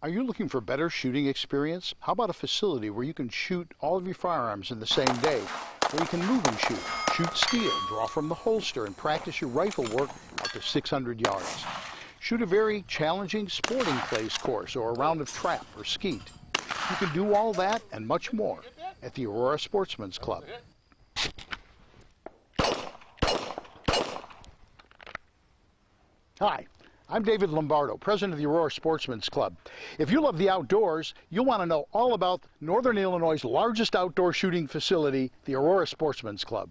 Are you looking for better shooting experience? How about a facility where you can shoot all of your firearms in the same day, where you can move and shoot steel, draw from the holster, and practice your rifle work up to 600 yards? Shoot a very challenging sporting clays course or a round of trap or skeet. You can do all that and much more at the Aurora Sportsman's Club. Hi, I'm David Lombardo, president of the Aurora Sportsman's Club. If you love the outdoors, you'll want to know all about Northern Illinois' largest outdoor shooting facility, the Aurora Sportsman's Club.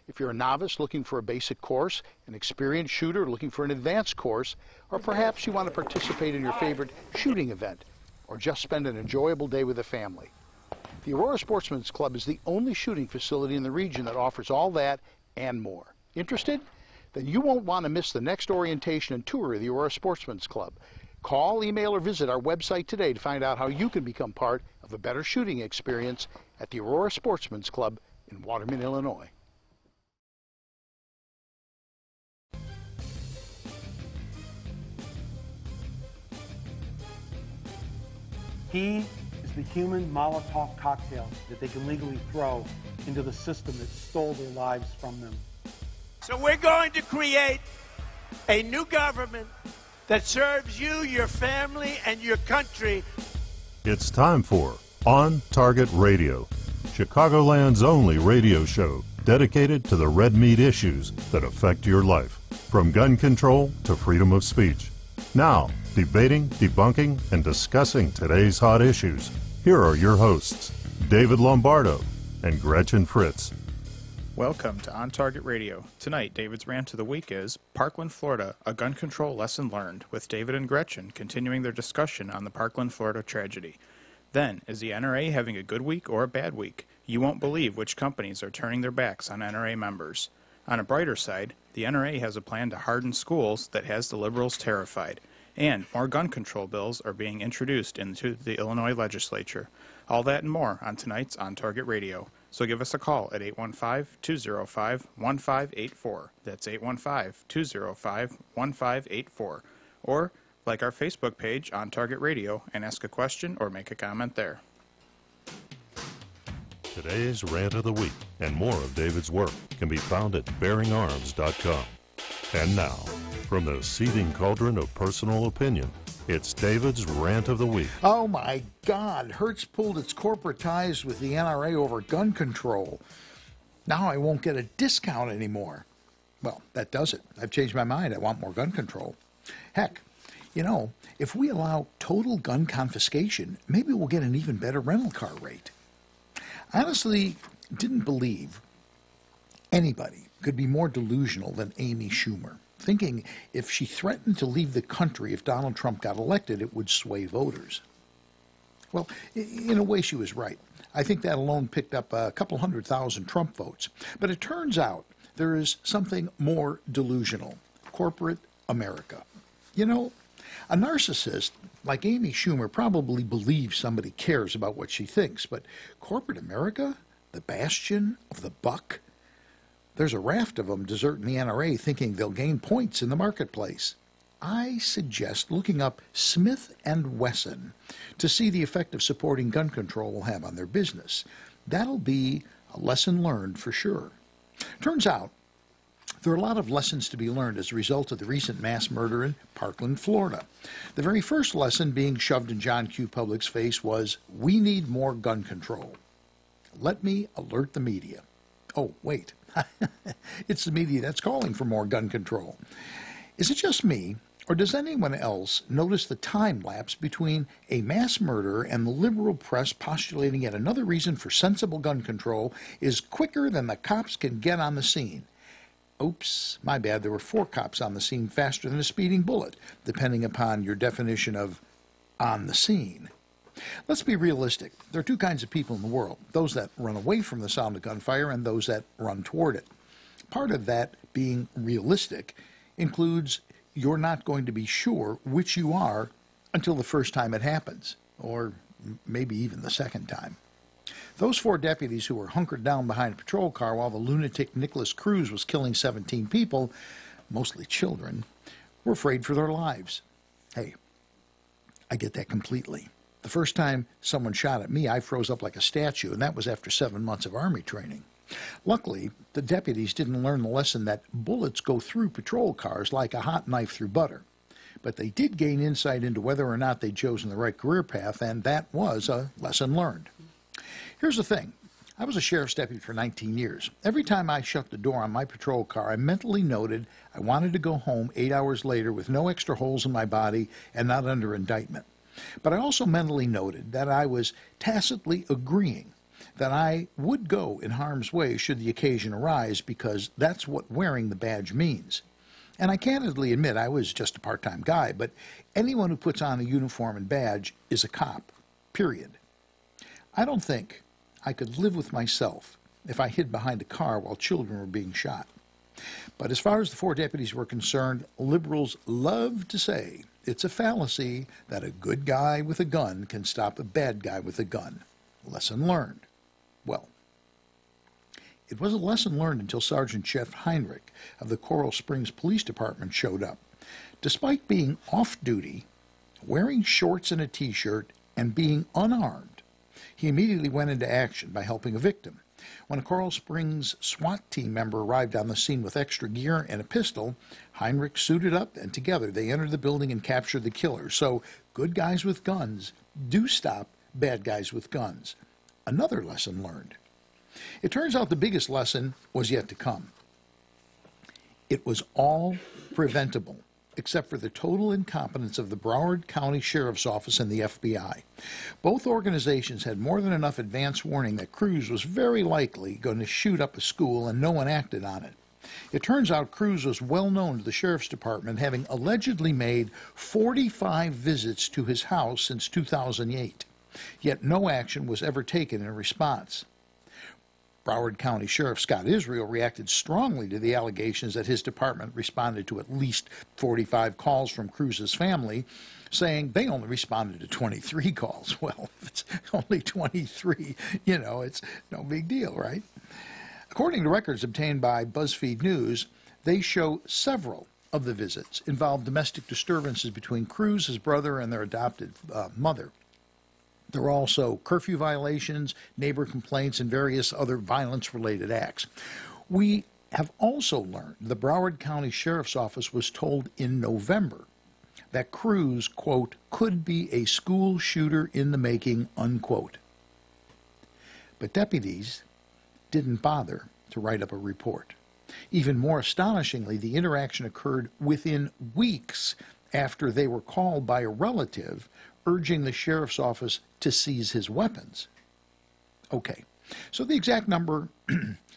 If you're a novice looking for a basic course, an experienced shooter looking for an advanced course, or perhaps you want to participate in your favorite shooting event, or just spend an enjoyable day with a family, the Aurora Sportsman's Club is the only shooting facility in the region that offers all that and more. Interested? Then you won't want to miss the next orientation and tour of the Aurora Sportsman's Club. Call, email, or visit our website today to find out how you can become part of a better shooting experience at the Aurora Sportsman's Club in Waterman, Illinois. He is the human Molotov cocktail that they can legally throw into the system that stole their lives from them. So we're going to create a new government that serves you, your family, and your country. It's time for On Target Radio, Chicagoland's only radio show dedicated to the red meat issues that affect your life, from gun control to freedom of speech. Now, debating, debunking, and discussing today's hot issues, here are your hosts, David Lombardo and Gretchen Fritz. Welcome to On Target Radio. Tonight, David's rant of the week is Parkland, Florida, a gun control lesson learned, with David and Gretchen continuing their discussion on the Parkland, Florida tragedy. Then, is the NRA having a good week or a bad week? You won't believe which companies are turning their backs on NRA members. On a brighter side, the NRA has a plan to harden schools that has the liberals terrified. And more gun control bills are being introduced into the Illinois legislature. All that and more on tonight's On Target Radio. So give us a call at 815-205-1584. That's 815-205-1584. Or like our Facebook page, On Target Radio, and ask a question or make a comment there. Today's Rant of the Week and more of David's work can be found at bearingarms.com. And now, from the seething cauldron of personal opinion, it's David's Rant of the Week. Oh my God, Hertz pulled its corporate ties with the NRA over gun control. Now I won't get a discount anymore. Well, that does it. I've changed my mind. I want more gun control. Heck, you know, if we allow total gun confiscation, maybe we'll get an even better rental car rate. I honestly didn't believe anybody could be more delusional than Amy Schumer, thinking if she threatened to leave the country if Donald Trump got elected, it would sway voters. Well, in a way, she was right. I think that alone picked up a couple 100,000 Trump votes. But it turns out there is something more delusional: corporate America. You know, a narcissist like Amy Schumer probably believes somebody cares about what she thinks, but corporate America, the bastion of the buck, there's a raft of them deserting the NRA thinking they'll gain points in the marketplace. I suggest looking up Smith & Wesson to see the effect of supporting gun control will have on their business. That'll be a lesson learned for sure. Turns out there are a lot of lessons to be learned as a result of the recent mass murder in Parkland, Florida. The very first lesson being shoved in John Q. Public's face was, we need more gun control. Let me alert the media. Oh, wait. It's the media that's calling for more gun control. Is it just me, or does anyone else notice the time lapse between a mass murder and the liberal press postulating yet another reason for sensible gun control is quicker than the cops can get on the scene? Oops, my bad, there were 4 cops on the scene faster than a speeding bullet, depending upon your definition of on the scene. Let's be realistic. There are 2 kinds of people in the world: those that run away from the sound of gunfire and those that run toward it. Part of that being realistic includes you're not going to be sure which you are until the first time it happens, or maybe even the second time. Those 4 deputies who were hunkered down behind a patrol car while the lunatic Nicholas Cruz was killing 17 people, mostly children, were afraid for their lives. Hey, I get that completely. The first time someone shot at me, I froze up like a statue, and that was after 7 months of Army training. Luckily, the deputies didn't learn the lesson that bullets go through patrol cars like a hot knife through butter. But they did gain insight into whether or not they'd chosen the right career path, and that was a lesson learned. Here's the thing. I was a sheriff's deputy for 19 years. Every time I shut the door on my patrol car, I mentally noted I wanted to go home 8 hours later with no extra holes in my body and not under indictment. But I also mentally noted that I was tacitly agreeing that I would go in harm's way should the occasion arise, because that's what wearing the badge means. And I candidly admit I was just a part-time guy, but anyone who puts on a uniform and badge is a cop, period. I don't think I could live with myself if I hid behind a car while children were being shot. But as far as the 4 deputies were concerned, liberals love to say it's a fallacy that a good guy with a gun can stop a bad guy with a gun. Lesson learned. Well, it was a lesson learned until Sergeant Jeff Heinrich of the Coral Springs Police Department showed up. Despite being off-duty, wearing shorts and a T-shirt, and being unarmed, he immediately went into action by helping a victim. When a Coral Springs SWAT team member arrived on the scene with extra gear and a pistol, Heinrich suited up, and together they entered the building and captured the killer. So good guys with guns do stop bad guys with guns. Another lesson learned. It turns out the biggest lesson was yet to come. It was all preventable, except for the total incompetence of the Broward County Sheriff's Office and the FBI. Both organizations had more than enough advance warning that Cruz was very likely going to shoot up a school, and no one acted on it. It turns out Cruz was well known to the Sheriff's Department, having allegedly made 45 visits to his house since 2008. Yet no action was ever taken in response. Broward County Sheriff Scott Israel reacted strongly to the allegations that his department responded to at least 45 calls from Cruz's family, saying they only responded to 23 calls. Well, if it's only 23, it's no big deal, right? According to records obtained by BuzzFeed News, they show several of the visits involved domestic disturbances between Cruz, his brother, and their adopted mother. There were also curfew violations, neighbor complaints, and various other violence-related acts. We have also learned the Broward County Sheriff's Office was told in November that Cruz, quote, could be a school shooter in the making, unquote. But deputies didn't bother to write up a report. Even more astonishingly, the interaction occurred within weeks after they were called by a relative urging the sheriff's office to seize his weapons. Okay, so the exact number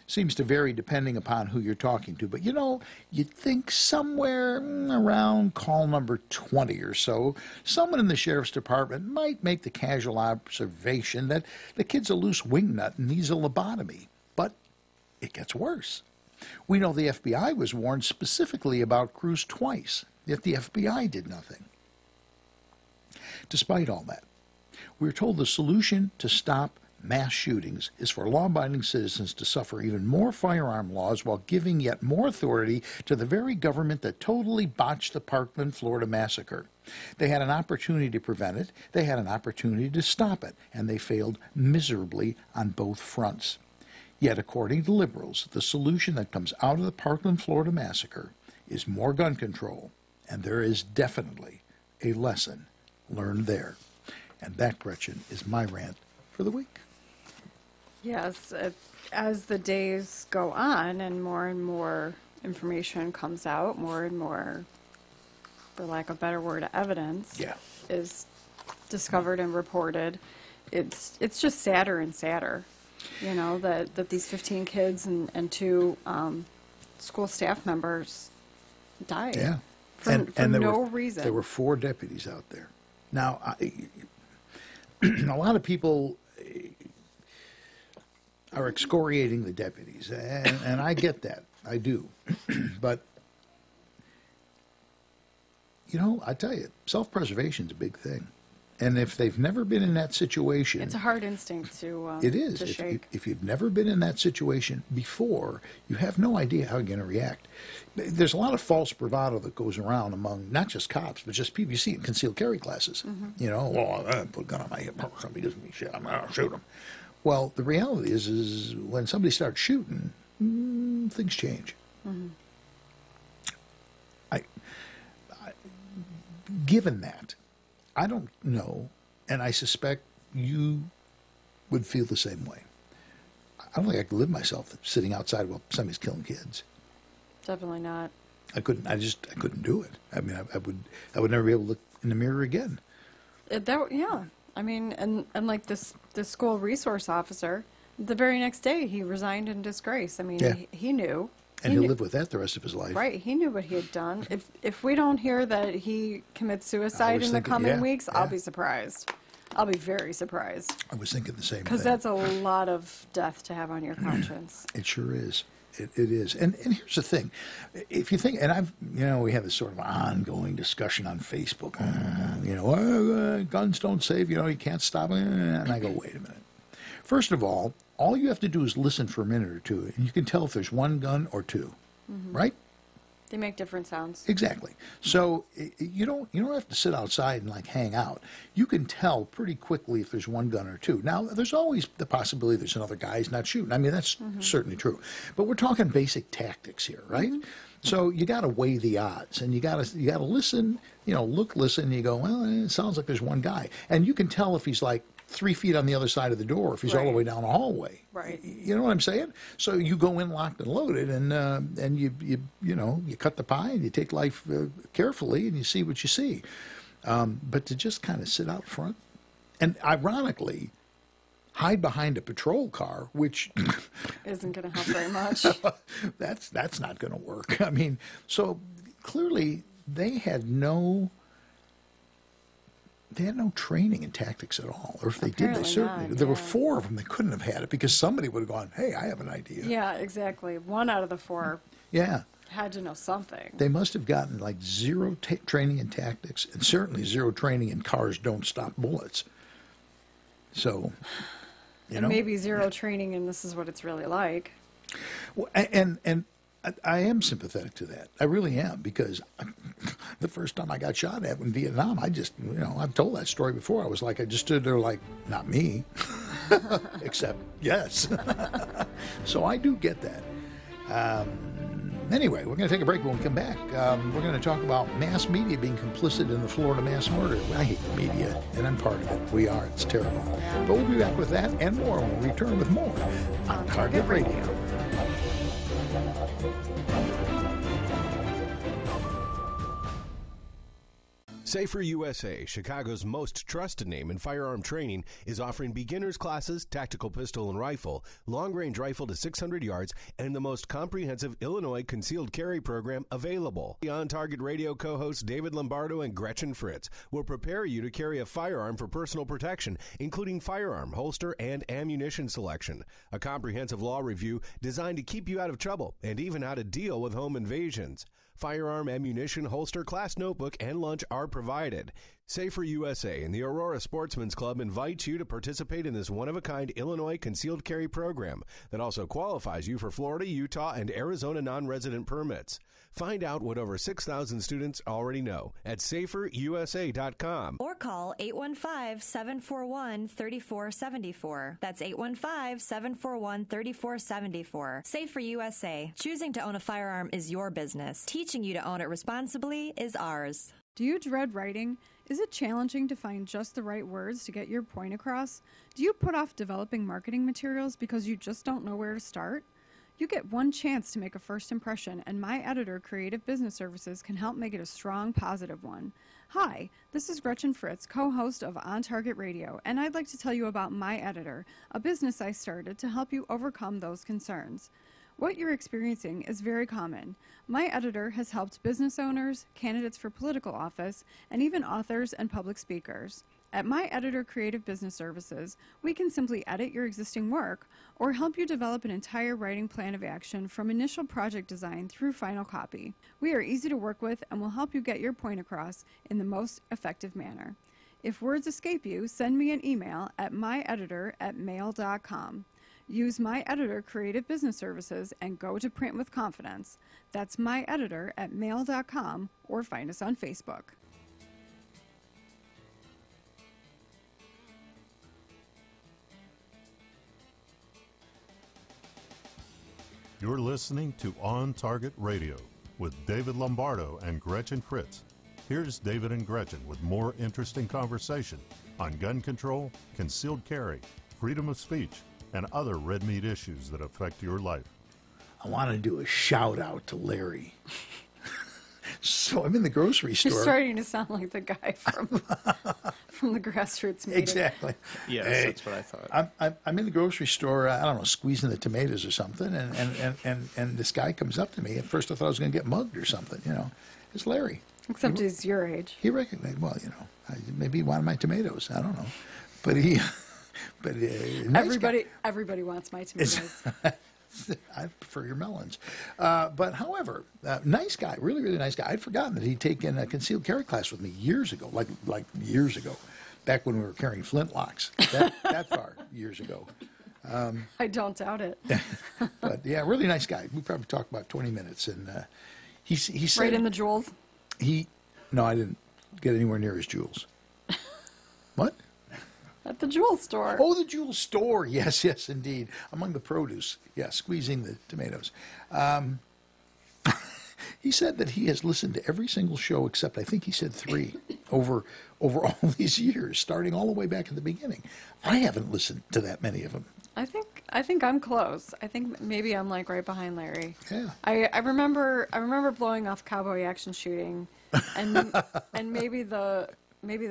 seems to vary depending upon who you're talking to, but you'd think somewhere around call number 20 or so, someone in the sheriff's department might make the casual observation that the kid's a loose wingnut and needs a lobotomy. But it gets worse. We know the FBI was warned specifically about Cruz twice, yet the FBI did nothing. Despite all that, we're told the solution to stop mass shootings is for law-abiding citizens to suffer even more firearm laws while giving yet more authority to the very government that totally botched the Parkland, Florida massacre. They had an opportunity to prevent it, they had an opportunity to stop it, and they failed miserably on both fronts. Yet, according to liberals, the solution that comes out of the Parkland, Florida massacre is more gun control, and there is definitely a lesson learned there. And that, Gretchen, is my rant for the week. Yes, as the days go on and more information comes out, more and more, for lack of a better word, evidence is discovered and reported, it's just sadder and sadder, that these 15 kids and 2 school staff members died. Yeah. For no reason. There were 4 deputies out there. Now, a lot of people are excoriating the deputies, and I get that. I do. But, I tell you, self-preservation is a big thing. And if they've never been in that situation... It's a hard instinct to it is. to shake. If you've never been in that situation before, you have no idea how you're going to react. There's a lot of false bravado that goes around among not just cops, but just people. You see it in concealed carry classes. You know, well, I put a gun on my hip. Somebody doesn't mean shit. I'm going to shoot him. Well, the reality is when somebody starts shooting, things change. Given that, I don't know, and I suspect you would feel the same way. I don't think I could live myself sitting outside while somebody's killing kids. Definitely not. I couldn't. I couldn't do it. I mean, I would never be able to look in the mirror again. Yeah. I mean, and like this school resource officer, the very next day he resigned in disgrace. I mean, he knew. And he'll live with that the rest of his life. Right. He knew what he had done. If we don't hear that he commits suicide in the coming weeks, I'll be surprised. I'll be very surprised. I was thinking the same thing. Because that's a lot of death to have on your conscience. It sure is. It is. And here's the thing. If you think, and we have this sort of ongoing discussion on Facebook, guns don't save, you can't stop it. And I go, wait a minute. First of all you have to do is listen for a minute or two, and you can tell if there's one gun or two, right? They make different sounds. Exactly. So you don't have to sit outside and like hang out. You can tell pretty quickly if there's one gun or two. Now, there's always the possibility there's another guy's not shooting. I mean, that's certainly true. But we're talking basic tactics here, right? So you got to weigh the odds, and you got to listen. Listen. And you go, well, it sounds like there's one guy, and you can tell if he's like 3 feet on the other side of the door, if he's all the way down the hallway. Right. You know what I'm saying? So you go in locked and loaded, and you cut the pie and you take life carefully and you see what you see. But to just kind of sit out front, and ironically, hide behind a patrol car, which isn't going to help very much. That's not going to work. I mean, so clearly they had no training in tactics at all. Or if they did, they certainly did. There were 4 of them that couldn't have had it because somebody would have gone, hey, I have an idea. Yeah, exactly. 1 out of the 4 had to know something. They must have gotten like 0 training in tactics and certainly 0 training in cars don't stop bullets. So, maybe 0 training and this is what it's really like. Well, and I am sympathetic to that. I really am, because the first time I got shot at in Vietnam, I've told that story before. I was like, I just stood there like, not me, except yes. So I do get that. Anyway, we're going to take a break. When we come back, we're going to talk about mass media being complicit in the Florida mass murder. I hate the media, and I'm part of it. We are. It's terrible. But we'll be back with that and more when we return with more on Target Radio. Safer USA, Chicago's most trusted name in firearm training, is offering beginners classes, tactical pistol and rifle, long-range rifle to 600 yards, and the most comprehensive Illinois concealed carry program available. The On Target Radio co-hosts David Lombardo and Gretchen Fritz will prepare you to carry a firearm for personal protection, including firearm, holster, and ammunition selection. A comprehensive law review designed to keep you out of trouble and even how to deal with home invasions. Firearm, ammunition, holster, class notebook, and lunch are provided. Safer USA and the Aurora Sportsman's Club invite you to participate in this one-of-a-kind Illinois concealed carry program that also qualifies you for Florida, Utah, and Arizona non-resident permits. Find out what over 6,000 students already know at saferusa.com. Or call 815-741-3474. That's 815-741-3474. Safer USA. Choosing to own a firearm is your business. Teaching you to own it responsibly is ours. Do you dread writing? Is it challenging to find just the right words to get your point across? Do you put off developing marketing materials because you just don't know where to start? You get one chance to make a first impression, and my editor, Creative Business Services, can help make it a strong, positive one. Hi, this is Gretchen Fritz, co-host of On Target Radio, and I'd like to tell you about My Editor, a business I started to help you overcome those concerns. What you're experiencing is very common. My Editor has helped business owners, candidates for political office, and even authors and public speakers. At My Editor Creative Business Services, we can simply edit your existing work or help you develop an entire writing plan of action from initial project design through final copy. We are easy to work with and will help you get your point across in the most effective manner. If words escape you, send me an email at myeditor@mail.com. Use My Editor Creative Business Services and go to print with confidence. That's myeditor@mail.com, or find us on Facebook. You're listening to On Target Radio with David Lombardo and Gretchen Fritz. Here's David and Gretchen with more interesting conversation on gun control, concealed carry, freedom of speech, and other red meat issues that affect your life. I want to do a shout out to Larry. So I'm in the grocery store. You're starting to sound like the guy from the grassroots meeting. Exactly. Yes, Hey, that's what I thought. I'm in the grocery store, I don't know, squeezing the tomatoes or something, and this guy comes up to me. At first I thought I was going to get mugged or something, you know. It's Larry. Except he's your age. He recognized, well, you know, maybe he wanted my tomatoes. I don't know. But nice guy. Everybody wants my tomatoes. I prefer your melons. But however, nice guy, really, really nice guy. I'd forgotten that he'd taken a concealed carry class with me years ago, like years ago, back when we were carrying flintlocks, that far, years ago. I don't doubt it. But yeah, really nice guy. We probably talked about 20 minutes, and he said, Right in the jewels? No, I didn't get anywhere near his jewels. What? At the jewel store. Oh, the jewel store. Yes, yes, indeed. Among the produce. Yeah, squeezing the tomatoes. He said that he has listened to every single show except, I think he said 3, over all these years, starting all the way back at the beginning. I haven't listened to that many of them. I think I'm close. I think maybe I'm like right behind Larry. Yeah. I remember blowing off Cowboy Action Shooting, and maybe the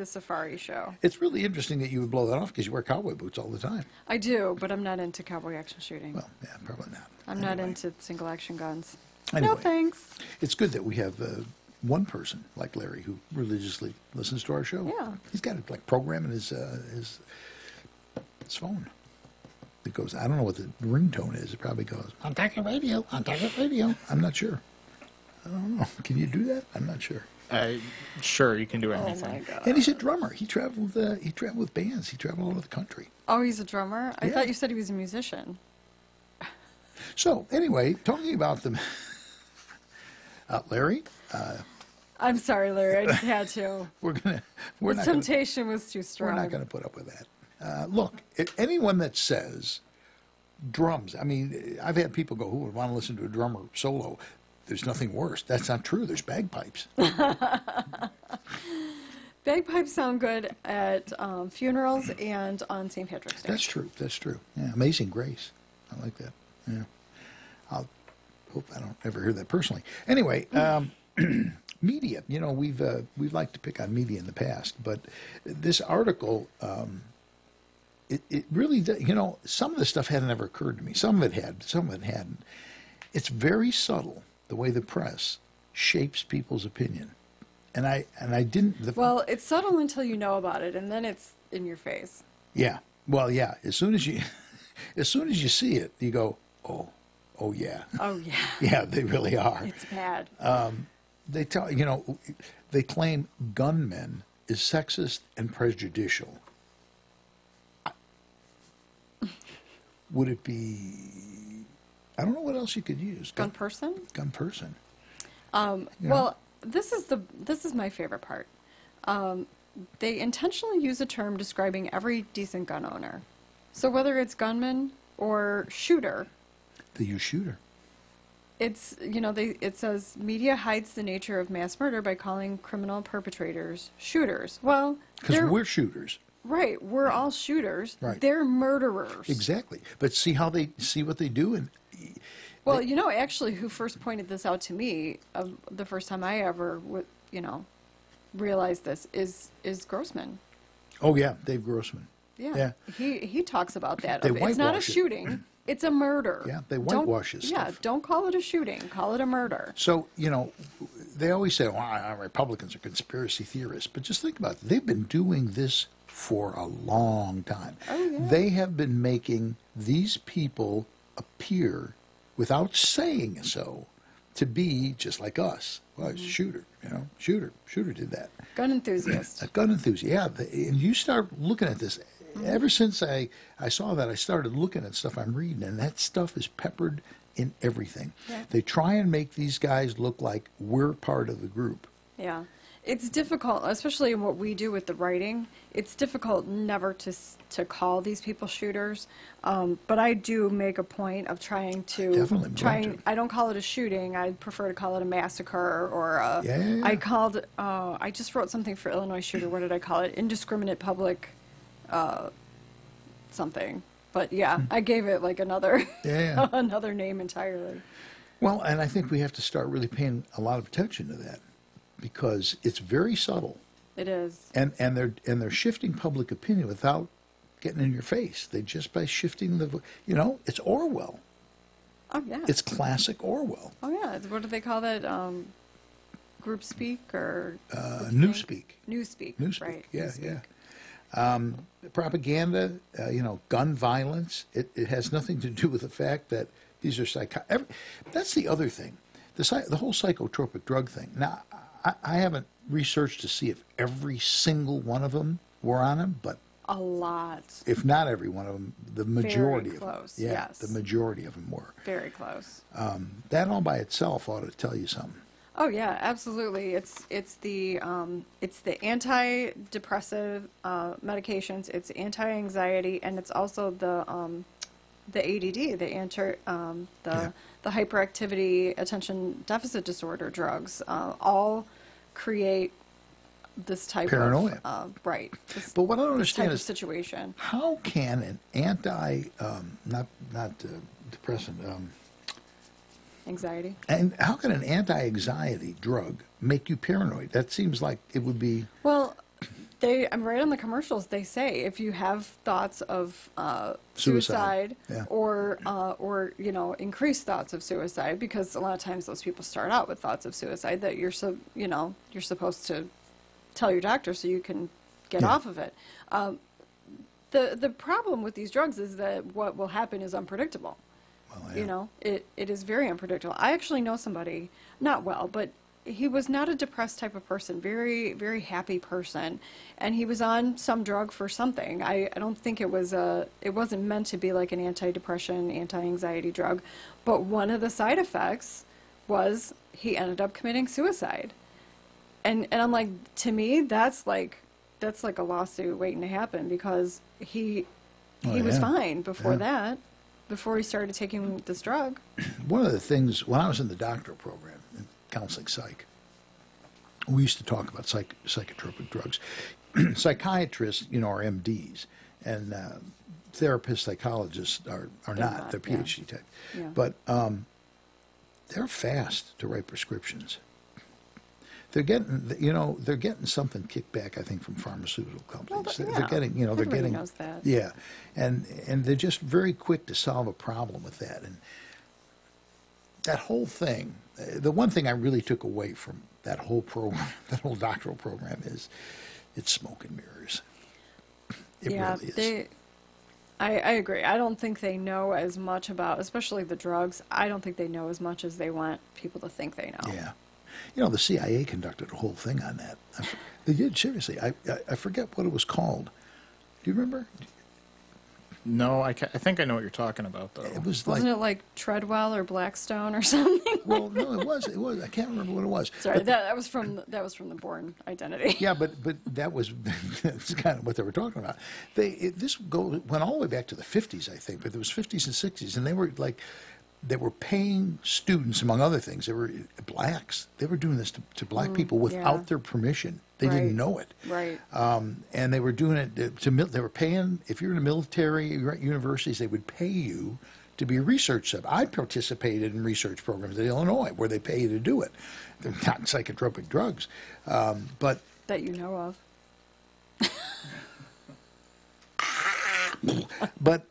Safari Show. It's really interesting that you would blow that off because you wear cowboy boots all the time. I do, but I'm not into Cowboy Action Shooting. Well, yeah, probably not. I'm not into single action guns. Anyway, No thanks. It's good that we have one person like Larry who religiously listens to our show. Yeah. He's got it like programming his phone. It goes, I don't know what the ringtone is. It probably goes, on Target Radio, on Target Radio. I'm not sure. I don't know. Can you do that? I'm not sure. Sure, you can do anything. Oh my God. And he's a drummer. He traveled with bands. He traveled all over the country. Oh, he's a drummer? I Yeah. thought you said he was a musician. So anyway, talking about them, Larry, I'm sorry, Larry. I just had to. the Temptation was too strong. We're not going to put up with that. Look, anyone that says drums, I mean, I've had people go, who would want to listen to a drummer solo? There's nothing worse. That's not true. There's bagpipes. Bagpipes sound good at funerals and on St. Patrick's Day. That's true. That's true. Yeah, Amazing Grace. I like that. Yeah. I'll hope I don't ever hear that personally. Anyway, media. You know, we've liked to pick on media in the past, but this article, it really, you know, some of the stuff hadn't ever occurred to me. Some of it had, some of it hadn't. It's very subtle the way the press shapes people's opinion, and I didn't. Well, it's subtle until you know about it, and then it's in your face. Yeah. Well, yeah. As soon as you see it, you go, oh yeah. Oh yeah. Yeah, they really are. It's bad. They claim gunmen is sexist and prejudicial. Would it be? I don't know what else you could use. Gun person. Gun person. Well, this is my favorite part. They intentionally use a term describing every decent gun owner. So whether it's gunman or shooter. They use shooter. It's, it says media hides the nature of mass murder by calling criminal perpetrators shooters. Well, because we're shooters. Right, we're all shooters. Right. They're murderers. Exactly. But see what they do, and well, actually, who first pointed this out to me, the first time I ever, realized this is Grossman. Oh yeah, Dave Grossman. Yeah. He talks about that. They It's not a whitewash it. shooting. It's a murder. Yeah, they whitewash this stuff. Yeah, don't call it a shooting. Call it a murder. So, they always say, well, Republicans are conspiracy theorists. But just think about it. They've been doing this for a long time. Oh, yeah. They have been making these people appear, without saying so, to be just like us. Well, it's a shooter, shooter did that. Gun enthusiast. A gun enthusiast, yeah. And you start looking at this. Ever since I saw that, I started looking at stuff I'm reading, and that stuff is peppered in everything. Yeah. They try and make these guys look like we're part of the group. Yeah. It's difficult, especially in what we do with the writing. It's difficult never to call these people shooters, but I do make a point of trying to I don't call it a shooting. I prefer to call it a massacre or a. I called. I just wrote something for Illinois shooter. What did I call it? Indiscriminate public, something. But yeah, I gave it like another another name entirely. Well, and I think we have to start really paying a lot of attention to that, because it's very subtle. It is. And they're shifting public opinion without getting in your face. They just by shifting it's Orwell. Oh yeah. It's classic Orwell. Oh yeah. What do they call that? Group speak or newspeak. Newspeak. Newspeak. Yeah, Newspeak. yeah. Propaganda. Gun violence. It has nothing to do with the fact that these are that's the other thing. The whole psychotropic drug thing. Now, I haven't researched to see if every single one of them were on them, but a lot. If not every one of them, the majority Very close, of them. Yeah, yes. the majority of them were. Very close. That all by itself ought to tell you something. Oh yeah, absolutely. It's the antidepressive medications. It's anti-anxiety, and it's also the ADD, the hyperactivity, attention deficit disorder drugs, all create this type paranoia. Right. But what I don't understand is situation. How can an depressant, anxiety. And how can an anti-anxiety drug make you paranoid? That seems like it would be. Well, I'm right on the commercials. They say if you have thoughts of suicide or increased thoughts of suicide, because a lot of times those people start out with thoughts of suicide, that you're supposed to tell your doctor so you can get off of it. The problem with these drugs is that what will happen is unpredictable. Well, it is very unpredictable. I actually know somebody, not well, but he was not a depressed type of person, very, very happy person, and he was on some drug for something. I don't think it wasn't meant to be like an anti-depression, anti-anxiety drug, but one of the side effects was he ended up committing suicide. And I'm like, to me, that's like a lawsuit waiting to happen, because he was fine before that, before he started taking this drug. One of the things, when I was in the doctoral program, in counseling psych, we used to talk about psychotropic drugs. Psychiatrists, are MDs, and therapists, psychologists are not. They're PhD type. Yeah. But they're fast to write prescriptions. They're getting something kicked back, I think, from pharmaceutical companies. Well, they're getting, Everybody knows that. Yeah, and they're just very quick to solve a problem with that. And that whole thing, the one thing I really took away from that whole program, that whole doctoral program, is it's smoke and mirrors. It really is. I agree. I don't think they know as much about, especially the drugs. I don't think they know as much as they want people to think they know. Yeah. The CIA conducted a whole thing on that. They did, seriously. I forget what it was called. Do you remember? No, I think I know what you're talking about, though. Wasn't it like Treadwell or Blackstone or something? Well, no, it was. I can't remember what it was. Sorry, that was from the Bourne Identity. Yeah, but that's kind of what they were talking about. This went all the way back to the 50s, I think, but there was 50s and 60s, and they were paying students, among other things. They were blacks. They were doing this to black people without their permission. They didn't know it. Right. And they were doing it they were paying, if you're in the military, you're at universities, they would pay you to be a research sub. I participated in research programs at Illinois where they pay you to do it. They're not psychotropic drugs. But that you know of. But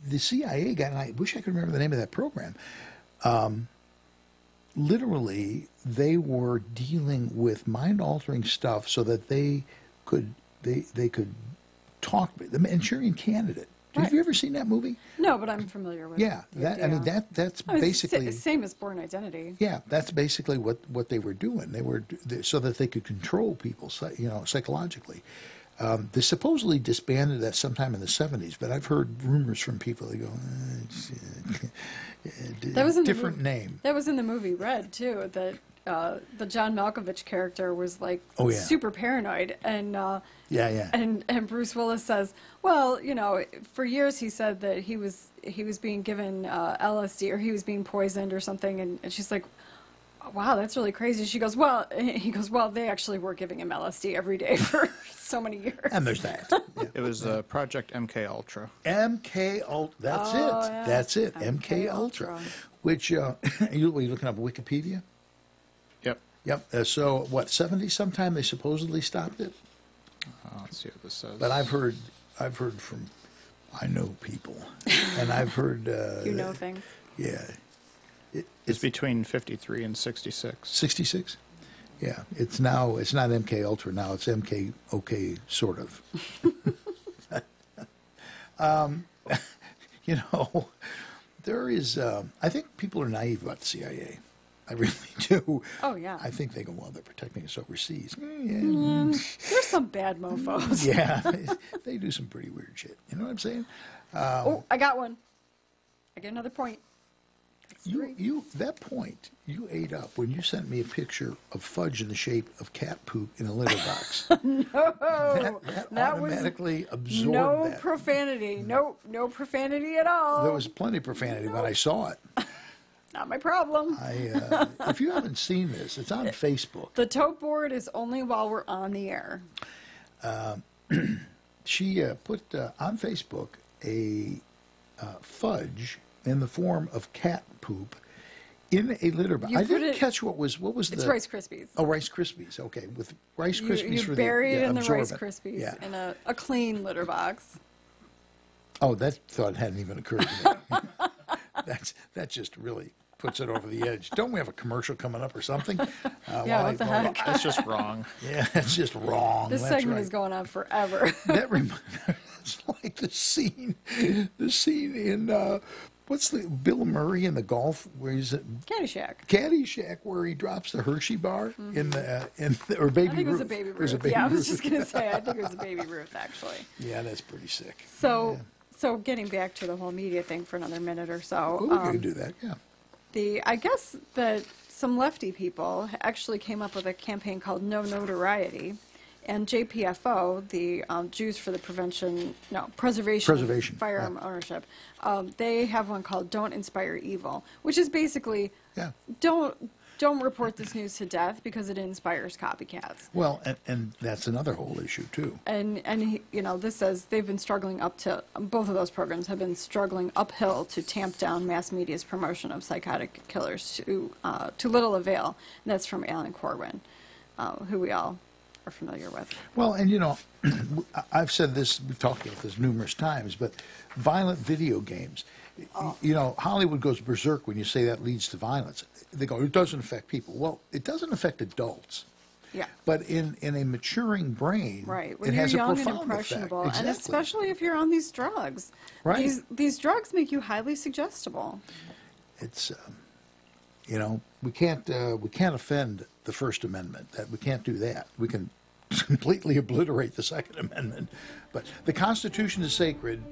the CIA guy, and I wish I could remember the name of that program, literally they were dealing with mind-altering stuff so that they could talk. The Manchurian Candidate Have you ever seen that movie? No, but I'm familiar with. Yeah, the that's idea. basically Same as Born Identity. Yeah, that's basically what they were doing. So that they could control people, psychologically. They supposedly disbanded that sometime in the 70s, but I've heard rumors from people that go, That was in different name. That was in the movie Red too. That the John Malkovich character was like super paranoid, and and Bruce Willis says, well, for years he said that he was being given LSD or he was being poisoned or something, and she's like, wow, that's really crazy. He goes, well, they actually were giving him LSD every day for so many years. And there's that. Yeah. It was Project MK Ultra. MK Ultra. That's it. Yeah. That's it. MK Ultra. Which, are you looking up Wikipedia? Yep. Yep. So, what, 70 sometime they supposedly stopped it? Let's see what this says. But I've heard from, I know people, and I've heard. You know things. Yeah. It's between 53 and 66. 66? Yeah. It's not MK Ultra now. It's MK OK, sort of. There is. I think people are naive about the CIA. I really do. Oh yeah. I think they go, well, they're protecting us overseas. There's some bad mofos. Yeah, they do some pretty weird shit. You know what I'm saying? I got one. I get another point. That point you ate up when you sent me a picture of fudge in the shape of cat poop in a litter box. No, that automatically absorbed no that. Profanity. No profanity at all. There was plenty of profanity when I saw it. Not my problem. If you haven't seen this, it's on Facebook. The tote board is only while we're on the air. She put on Facebook a fudge in the form of cat poop in a litter box. I didn't catch what was It's Rice Krispies. Oh, Rice Krispies. Okay, with Rice Krispies you bury it in the Rice absorbent. Krispies in a clean litter box. Oh, that thought hadn't even occurred to me. That just really puts it over the edge. Don't we have a commercial coming up or something? What the heck? That's just wrong. Yeah, that's just wrong. This segment is going on forever. It's like the scene in what's the Bill Murray in the golf where he's at Caddyshack, where he drops the Hershey bar in the or Baby Ruth. I think it was a Baby Ruth. I was just gonna say I think it was a Baby Ruth actually. Yeah, that's pretty sick. So getting back to the whole media thing for another minute or so. We can do that. Yeah. I guess that some lefty people actually came up with a campaign called No Notoriety, and JPFO, the Jews for the Preservation of Firearm Ownership, they have one called Don't Inspire Evil, which is basically don't report this news to death because it inspires copycats. Well, and that's another whole issue too. And this says they've been struggling both of those programs have been struggling uphill to tamp down mass media's promotion of psychotic killers to little avail. And that's from Alan Corwin, who we all are familiar with. Well, and I've said this, we've talked about this numerous times, but violent video games, Hollywood goes berserk when you say that leads to violence. They go, it doesn't affect people. Well, it doesn't affect adults. Yeah. But in a maturing brain, right. When it you're has young a profound and impressionable, effect. Exactly. and especially if you're on these drugs. Right. These drugs make you highly suggestible. It's, we can't offend the First Amendment. We can't do that. We can completely obliterate the Second Amendment. But the Constitution is sacred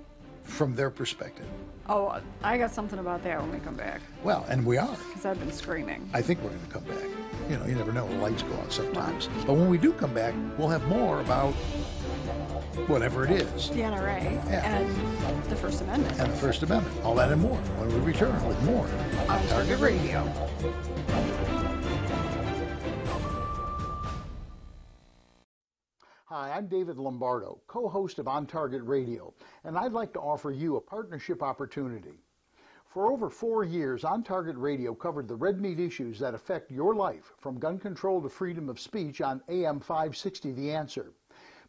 from their perspective. Oh, I got something about that when we come back. Well, and we are. Because I've been screaming. I think we're going to come back. You never know. The lights go out sometimes. But when we do come back, we'll have more about whatever it is. The NRA and the First Amendment. And the First Amendment. All that and more when we return with more on Target Radio. Hi, I'm David Lombardo, co-host of On Target Radio, and I'd like to offer you a partnership opportunity. For over 4 years, On Target Radio covered the red meat issues that affect your life, from gun control to freedom of speech on AM 560 The Answer.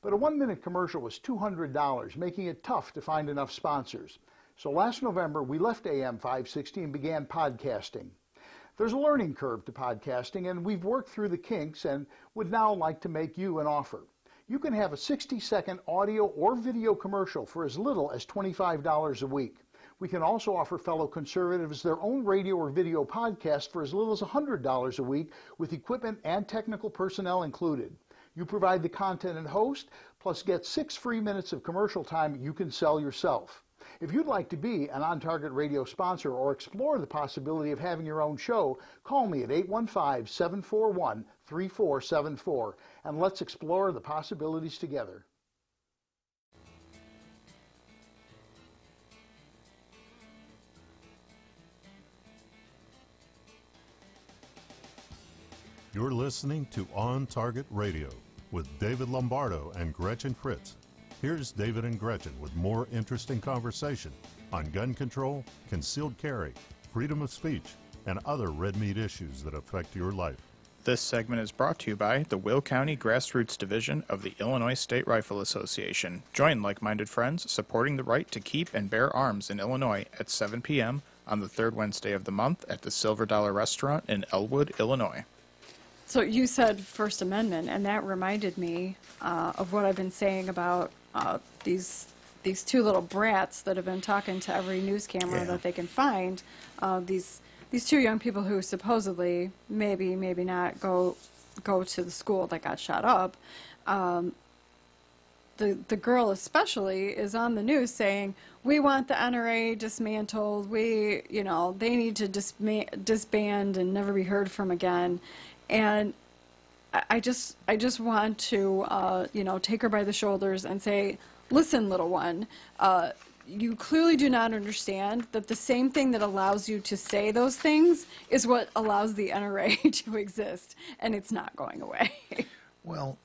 But a 1-minute commercial was $200, making it tough to find enough sponsors. So last November, we left AM 560 and began podcasting. There's a learning curve to podcasting, and we've worked through the kinks and would now like to make you an offer. You can have a 60-second audio or video commercial for as little as $25 a week. We can also offer fellow conservatives their own radio or video podcast for as little as $100 a week with equipment and technical personnel included. You provide the content and host, plus get 6 free minutes of commercial time you can sell yourself. If you'd like to be an On Target Radio sponsor or explore the possibility of having your own show, call me at 815-741-3474 and let's explore the possibilities together. You're listening to On Target Radio with David Lombardo and Gretchen Fritz. Here's David and Gretchen with more interesting conversation on gun control, concealed carry, freedom of speech, and other red meat issues that affect your life. This segment is brought to you by the Will County Grassroots Division of the Illinois State Rifle Association. Join like-minded friends supporting the right to keep and bear arms in Illinois at 7 p.m. on the third Wednesday of the month at the Silver Dollar Restaurant in Elwood, Illinois. So you said First Amendment, and that reminded me of what I've been saying about these two little brats that have been talking to every news camera that they can find. These two young people who supposedly maybe not go to the school that got shot up. The girl especially is on the news saying, we want the NRA dismantled. They need to disband and never be heard from again. And I just want to, take her by the shoulders and say, listen, little one, you clearly do not understand that the same thing that allows you to say those things is what allows the NRA to exist, and it's not going away. Well,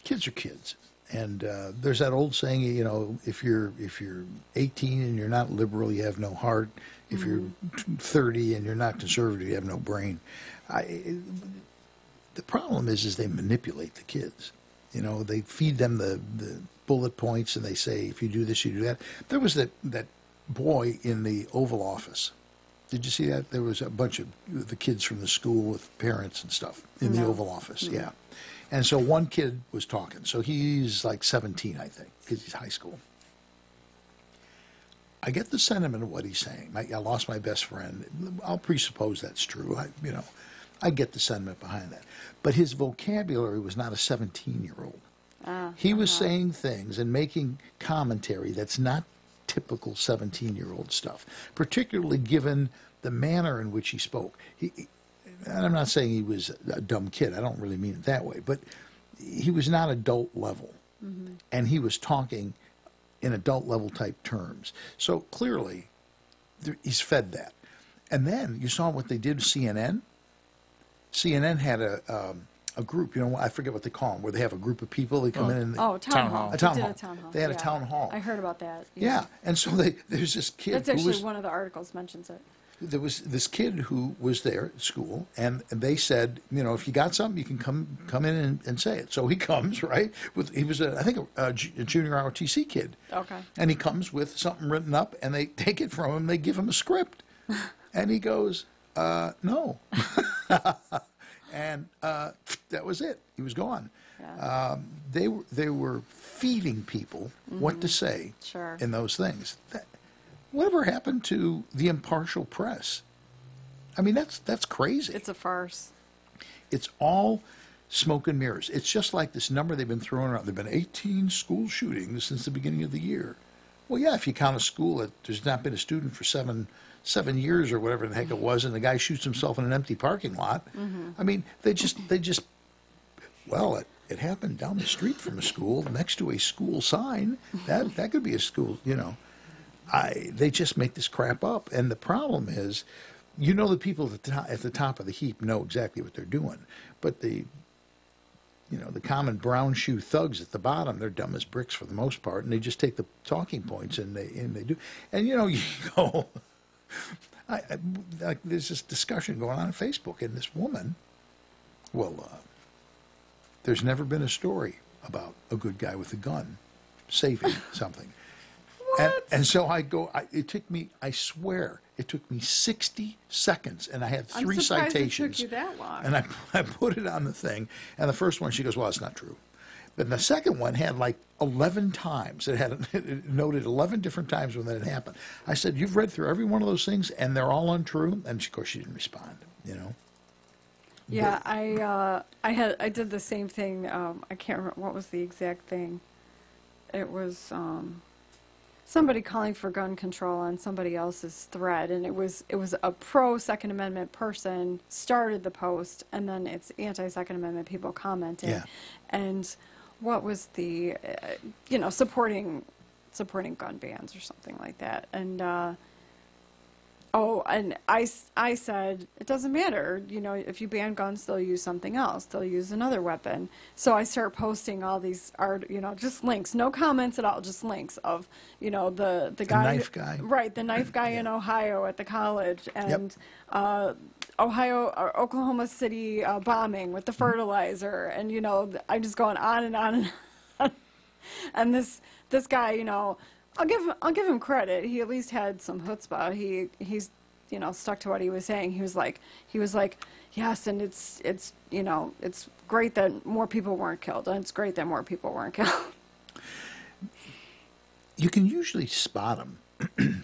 kids are kids. And there's that old saying, if you're 18 and you're not liberal, you have no heart. If you're 30 and you're not conservative, you have no brain. The problem is they manipulate the kids. They feed them the bullet points and they say, if you do this, you do that. There was that boy in the Oval Office. Did you see that? There was a bunch of the kids from the school with parents and stuff in the Oval Office, yeah. And so one kid was talking. So he's like 17, I think, because he's high school. I get the sentiment of what he's saying. I lost my best friend. I'll presuppose that's true. I get the sentiment behind that. But his vocabulary was not a 17-year-old. He was saying things and making commentary that's not typical 17-year-old stuff, particularly given the manner in which he spoke. And I'm not saying he was a dumb kid. I don't really mean it that way. But he was not adult level. Mm-hmm. And he was talking in adult level type terms. So clearly, he's fed that. And then you saw what they did with CNN. CNN had a group, I forget what they call them, where they have a group of people. They come in and town hall. A town hall. They had a town hall. I heard about that. Yeah. And so there's this kid. That's actually one of the articles mentions it. There was this kid who was there at school, and they said, if you got something, you can come in and say it. So he comes, right? He was, I think, a junior ROTC kid. Okay. And he comes with something written up, and they take it from him. They give him a script. And he goes, no. And that was it. He was gone. Yeah. They were feeding people what to say in those things. Whatever happened to the impartial press? I mean, that's crazy. It's a farce. It's all smoke and mirrors. It's just like this number they've been throwing around. There have been 18 school shootings since the beginning of the year. Well, yeah, if you count a school that there's not been a student for seven years or whatever the heck it was, and the guy shoots himself in an empty parking lot. Mm-hmm. I mean, they just well, it happened down the street from a school next to a school sign. That could be a school, They just make this crap up. And the problem is, the people at the top of the heap know exactly what they're doing. But the common brown shoe thugs at the bottom, they're dumb as bricks for the most part, and they just take the talking points and they do. And you go, there's this discussion going on Facebook, and this woman, there's never been a story about a good guy with a gun saving something. And so I go, it took me, I swear, it took me 60 seconds, and I had 3 citations. It took you that long. And I put it on the thing, and the first one, she goes, well, it's not true. But the second one had like 11 times. It noted 11 different times when that had happened. I said, you've read through every one of those things, and they're all untrue? And of course, she didn't respond, you know. Yeah, I did the same thing. I can't remember what was the exact thing. It was somebody calling for gun control on somebody else's thread, and it was a pro Second Amendment person started the post, and then it's anti-Second Amendment people commenting. Yeah. And what was the supporting gun bans or something like that. And and I said, it doesn't matter, if you ban guns, they'll use something else, they'll use another weapon. So I start posting all these just links, no comments at all, just links of the guy, the knife guy, right, the knife guy in Ohio at the college, and Oklahoma City bombing with the fertilizer, and I'm just going on and on and on. And this guy, I'll give him credit. He at least had some chutzpah. He's stuck to what he was saying. He was like, yes, and it's great that more people weren't killed, and it's great that more people weren't killed. You can usually spot them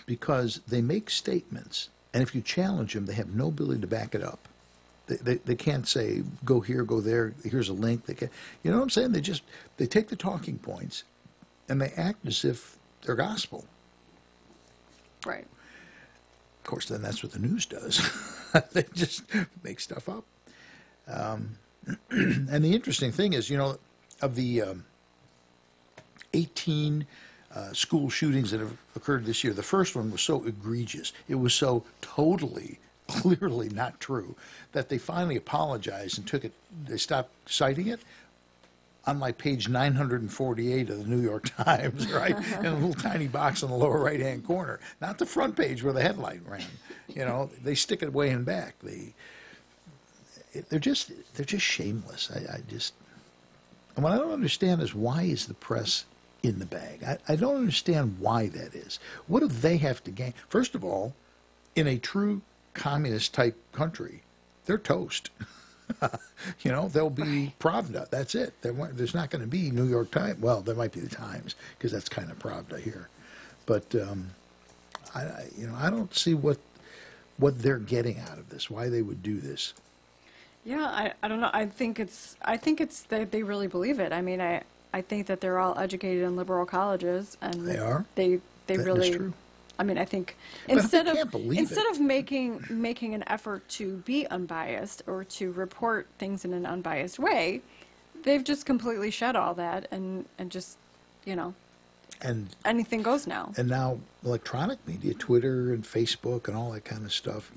because they make statements, and if you challenge them, they have no ability to back it up. They can't say, go here, go there, here's a link. They can't, you know what I'm saying? They take the talking points, and they act as if they're gospel. Right. Of course, then that's what the news does. They just make stuff up. And the interesting thing is, of the 18 school shootings that have occurred this year, the first one was so egregious. It was so totally, clearly not true that they finally apologized and took it. They stopped citing it. On like page 948 of the New York Times, right, in a little tiny box in the lower right-hand corner, not the front page where the headline ran. They stick it way in back. They're just shameless. And what I don't understand is, why is the press in the bag? I don't understand why that is. What do they have to gain? First of all, in a true communist type country, they're toast. There'll be Pravda. That's it. There's not going to be New York Times. Well, there might be the Times, because that's kind of Pravda here. But I don't see what they're getting out of this. Why they would do this? Yeah, I don't know. I think it's that they really believe it. I mean, I think that they're all educated in liberal colleges, and they are. They that really. Is true. I mean, I think instead of making an effort to be unbiased or to report things in an unbiased way, they've just completely shed all that and just, and anything goes now. And now electronic media, Twitter and Facebook and all that kind of stuff,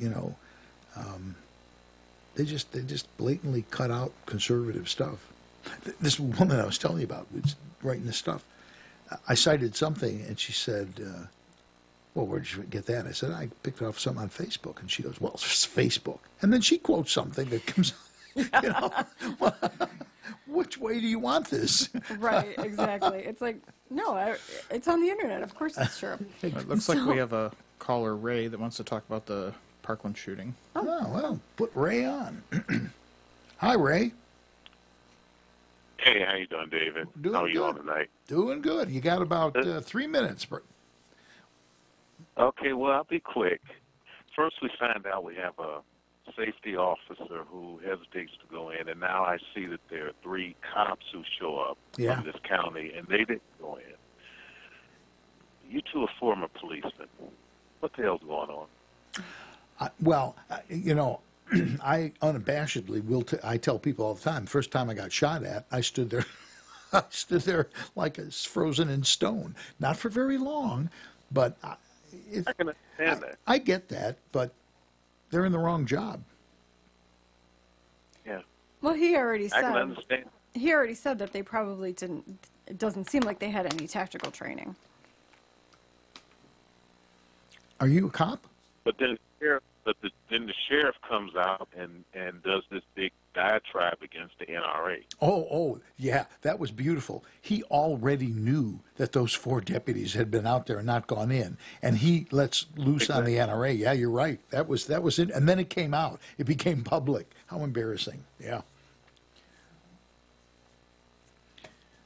they just blatantly cut out conservative stuff. This woman I was telling you about was writing this stuff. I cited something, and she said, well, where did you get that? I said, I picked it off something on Facebook. And she goes, well, it's Facebook. And then she quotes something that comes, which way do you want this? Right, exactly. It's like, no, it's on the internet. Of course it's true. It looks like we have a caller, Ray, that wants to talk about the Parkland shooting. Oh, well, put Ray on. Hi, Ray. Hey, how you doing, David? How are you on tonight? Doing good. You got about 3 minutes. Okay, well, I'll be quick. First, we find out we have a safety officer who hesitates to go in, and now I see that there are 3 cops who show up from this county, and they didn't go in. You two are former policemen. What the hell's going on? I unabashedly I tell people all the time. First time I got shot at, I stood there, like it's frozen in stone. Not for very long, but I can understand that. I get that, but they're in the wrong job. Yeah. Well, he already said. I can understand. He already said that they probably didn't. It doesn't seem like they had any tactical training. Are you a cop? But then But then the sheriff comes out and does this big diatribe against the NRA. Oh, yeah, that was beautiful. He already knew that those 4 deputies had been out there and not gone in, and he lets loose on the NRA. Yeah, you're right. That was it. And then it came out. It became public. How embarrassing. Yeah.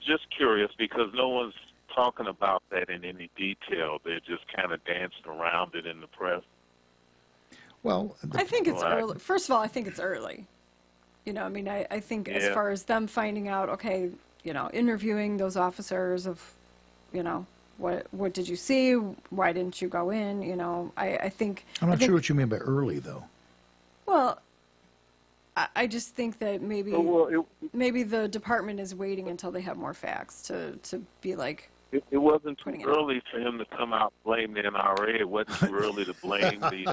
Just curious, because no one's talking about that in any detail. They're just kind of dancing around it in the press. Well, I think it's early. First of all, I think it's early. You know, I mean, I think as far as them finding out, okay, you know, interviewing those officers of, you know, what did you see? Why didn't you go in? You know, I think... I'm not sure what you mean by early, though. Well, I just think that maybe maybe the department is waiting until they have more facts to be like... It wasn't too early for him to come out and blame the NRA. It wasn't too early to blame the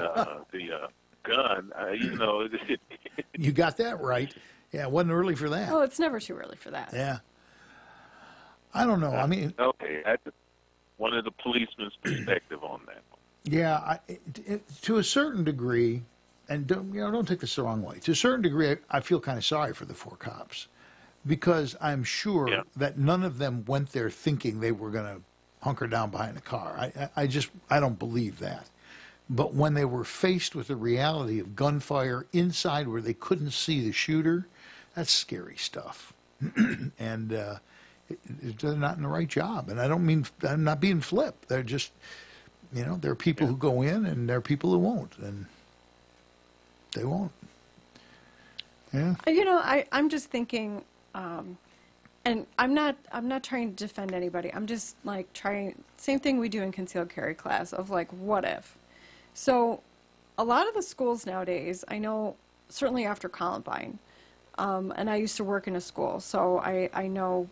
gun. You know. You got that right. Yeah, it wasn't early for that. Well, it's never too early for that. Yeah. I don't know. I mean... Okay, that's one of the policeman's perspective on that. Yeah, to a certain degree, and don't take this the wrong way. To a certain degree, I feel kind of sorry for the 4 cops. Because I'm sure that none of them went there thinking they were going to hunker down behind a car. I don't believe that. But when they were faced with the reality of gunfire inside where they couldn't see the shooter, that's scary stuff. And they're not in the right job. And I'm not being flip. They're just, you know, there are people who go in and there are people who won't. And they won't. Yeah. You know, I'm just thinking... and I'm not trying to defend anybody. I'm just like same thing we do in concealed carry class of like, what if? So a lot of the schools nowadays, I know certainly after Columbine, and I used to work in a school, so I know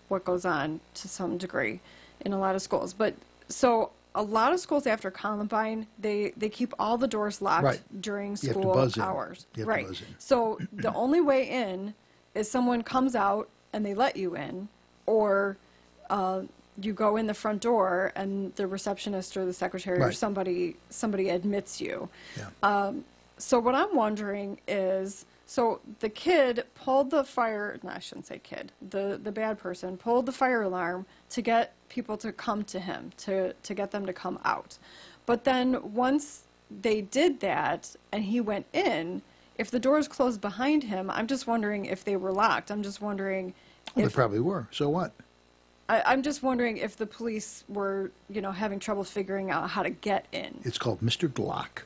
what goes on to some degree in a lot of schools. But so a lot of schools after Columbine, they keep all the doors locked during school hours. Right. So the only way in is someone comes out and they let you in, or you go in the front door and the receptionist or the secretary or somebody admits you. Yeah. So what I'm wondering is, so the kid pulled the fire, no, I shouldn't say kid, the bad person pulled the fire alarm to get people to come to him, to get them to come out. But then once they did that and he went in, if the doors closed behind him, I'm just wondering if they were locked. I'm just wondering if... They probably were. So what? I'm just wondering if the police were, you know, having trouble figuring out how to get in. It's called Mr. Glock.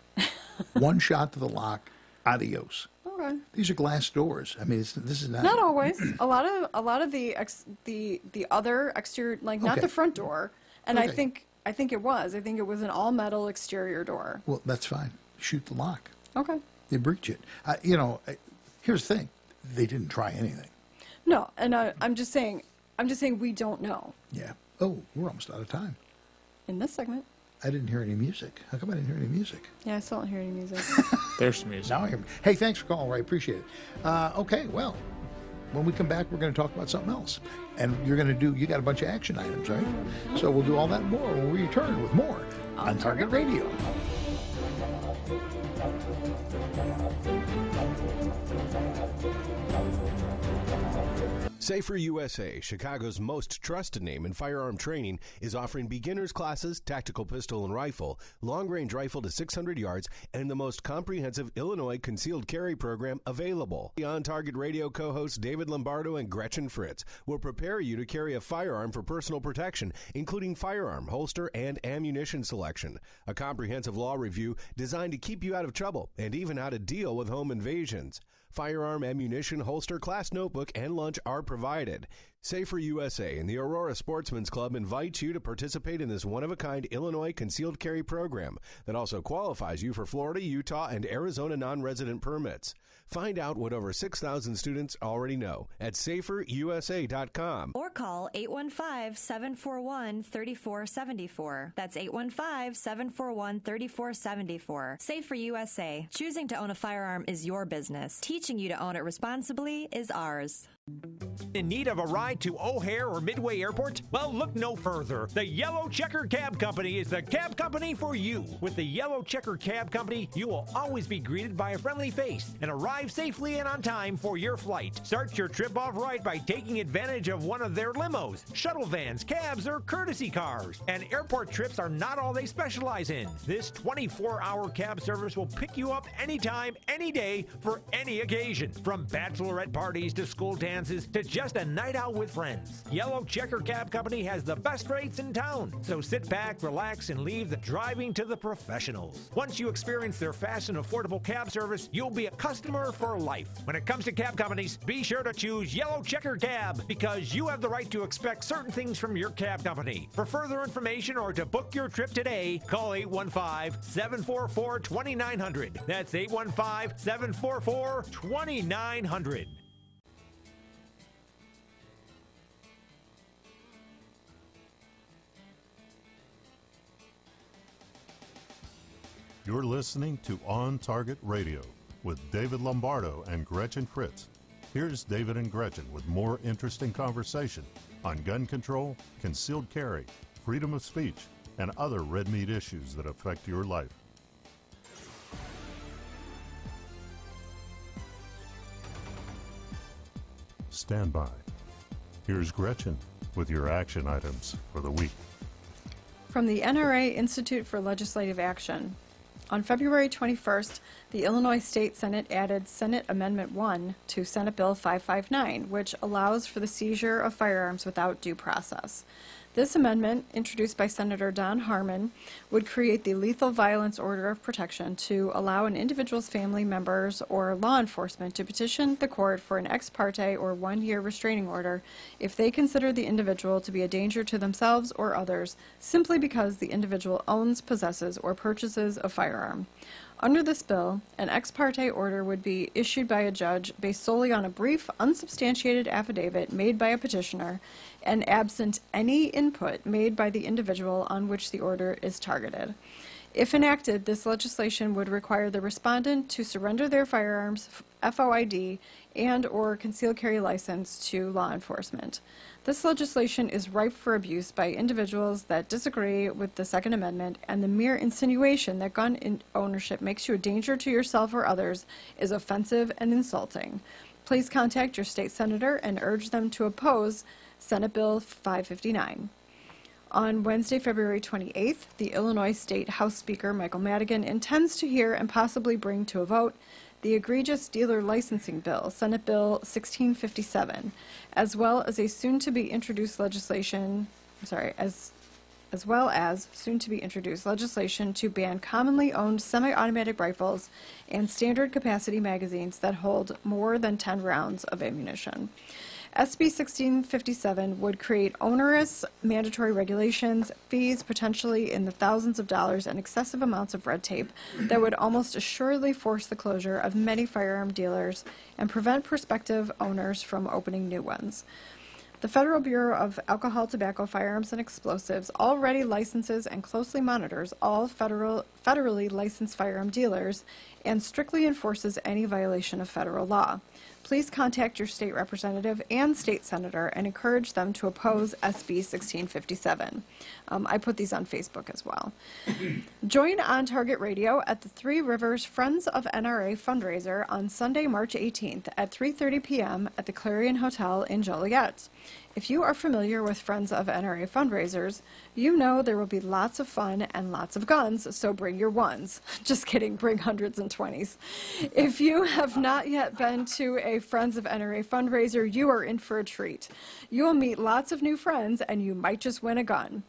One shot to the lock, adios. Okay. These are glass doors. I mean, this is not... Not always. A lot of the other exterior, like not the front door, and I think it was. I think it was an all-metal exterior door. Well, that's fine. Shoot the lock. Okay. They breach it. You know, here's the thing. They didn't try anything. No, and I'm just saying we don't know. Yeah. Oh, we're almost out of time. In this segment. I didn't hear any music. How come I didn't hear any music? Yeah, I still don't hear any music. There's some music. Now I hear. Hey, thanks for calling, Ray. Appreciate it. Okay, well, when we come back, we're going to talk about something else. And you got a bunch of action items, right? So we'll do all that and more when we return with more on Target Radio. Safer USA, Chicago's most trusted name in firearm training, is offering beginners classes, tactical pistol and rifle, long-range rifle to 600 yards, and the most comprehensive Illinois concealed carry program available. The On Target Radio co-hosts David Lombardo and Gretchen Fritz will prepare you to carry a firearm for personal protection, including firearm, holster, and ammunition selection. A comprehensive law review designed to keep you out of trouble and even how to deal with home invasions. Firearm, ammunition, holster, class notebook, and lunch are provided. Safer USA and the Aurora Sportsman's Club invite you to participate in this one-of-a-kind Illinois concealed carry program that also qualifies you for Florida, Utah, and Arizona non-resident permits. Find out what over 6,000 students already know at saferusa.com. Or call 815-741-3474. That's 815-741-3474. Safer USA. Choosing to own a firearm is your business. Teaching you to own it responsibly is ours. In need of a ride to O'Hare or Midway Airport? Well, look no further. The Yellow Checker Cab Company is the cab company for you. With the Yellow Checker Cab Company, you will always be greeted by a friendly face and arrive safely and on time for your flight. Start your trip off right by taking advantage of one of their limos, shuttle vans, cabs, or courtesy cars. And airport trips are not all they specialize in. This 24-hour cab service will pick you up anytime, any day, for any occasion. From bachelorette parties to school dances to just a night out with friends. Yellow Checker Cab Company has the best rates in town. So sit back, relax, and leave the driving to the professionals. Once you experience their fast and affordable cab service, you'll be a customer for life. When it comes to cab companies, be sure to choose Yellow Checker Cab because you have the right to expect certain things from your cab company. For further information or to book your trip today, call 815-744-2900. That's 815-744-2900. You're listening to On Target Radio with David Lombardo and Gretchen Fritz. Here's David and Gretchen with more interesting conversation on gun control, concealed carry, freedom of speech, and other red meat issues that affect your life. Stand by. Here's Gretchen with your action items for the week. From the NRA Institute for Legislative Action. On February 21st, the Illinois State Senate added Senate Amendment 1 to Senate Bill 559, which allows for the seizure of firearms without due process. This amendment, introduced by Senator Don Harmon, would create the Lethal Violence Order of Protection to allow an individual's family members or law enforcement to petition the court for an ex parte or one-year restraining order if they consider the individual to be a danger to themselves or others simply because the individual owns, possesses, or purchases a firearm. Under this bill, an ex parte order would be issued by a judge based solely on a brief, unsubstantiated affidavit made by a petitioner and absent any input made by the individual on which the order is targeted. If enacted, this legislation would require the respondent to surrender their firearms, FOID, and or concealed carry license to law enforcement. This legislation is ripe for abuse by individuals that disagree with the Second Amendment, and the mere insinuation that gun ownership makes you a danger to yourself or others is offensive and insulting. Please contact your state senator and urge them to oppose Senate Bill 559. On Wednesday, February 28th, the Illinois State House Speaker Michael Madigan intends to hear and possibly bring to a vote the egregious dealer licensing bill, Senate Bill 1657, as well as soon-to-be introduced legislation to ban commonly owned semi-automatic rifles and standard capacity magazines that hold more than 10 rounds of ammunition. SB 1657 would create onerous mandatory regulations, fees potentially in the thousands of dollars, and excessive amounts of red tape that would almost assuredly force the closure of many firearm dealers and prevent prospective owners from opening new ones. The Federal Bureau of Alcohol, Tobacco, Firearms, and Explosives already licenses and closely monitors all federally licensed firearm dealers and strictly enforces any violation of federal law. Please contact your state representative and state senator and encourage them to oppose SB 1657. I put these on Facebook as well. Join On Target Radio at the Three Rivers Friends of NRA fundraiser on Sunday, March 18th at 3:30 p.m. at the Clarion Hotel in Joliet. If you are familiar with Friends of NRA fundraisers, you know there will be lots of fun and lots of guns, so bring your ones. Just kidding, bring hundreds and 20s. If you have not yet been to a Friends of NRA fundraiser, you are in for a treat. You will meet lots of new friends, and you might just win a gun.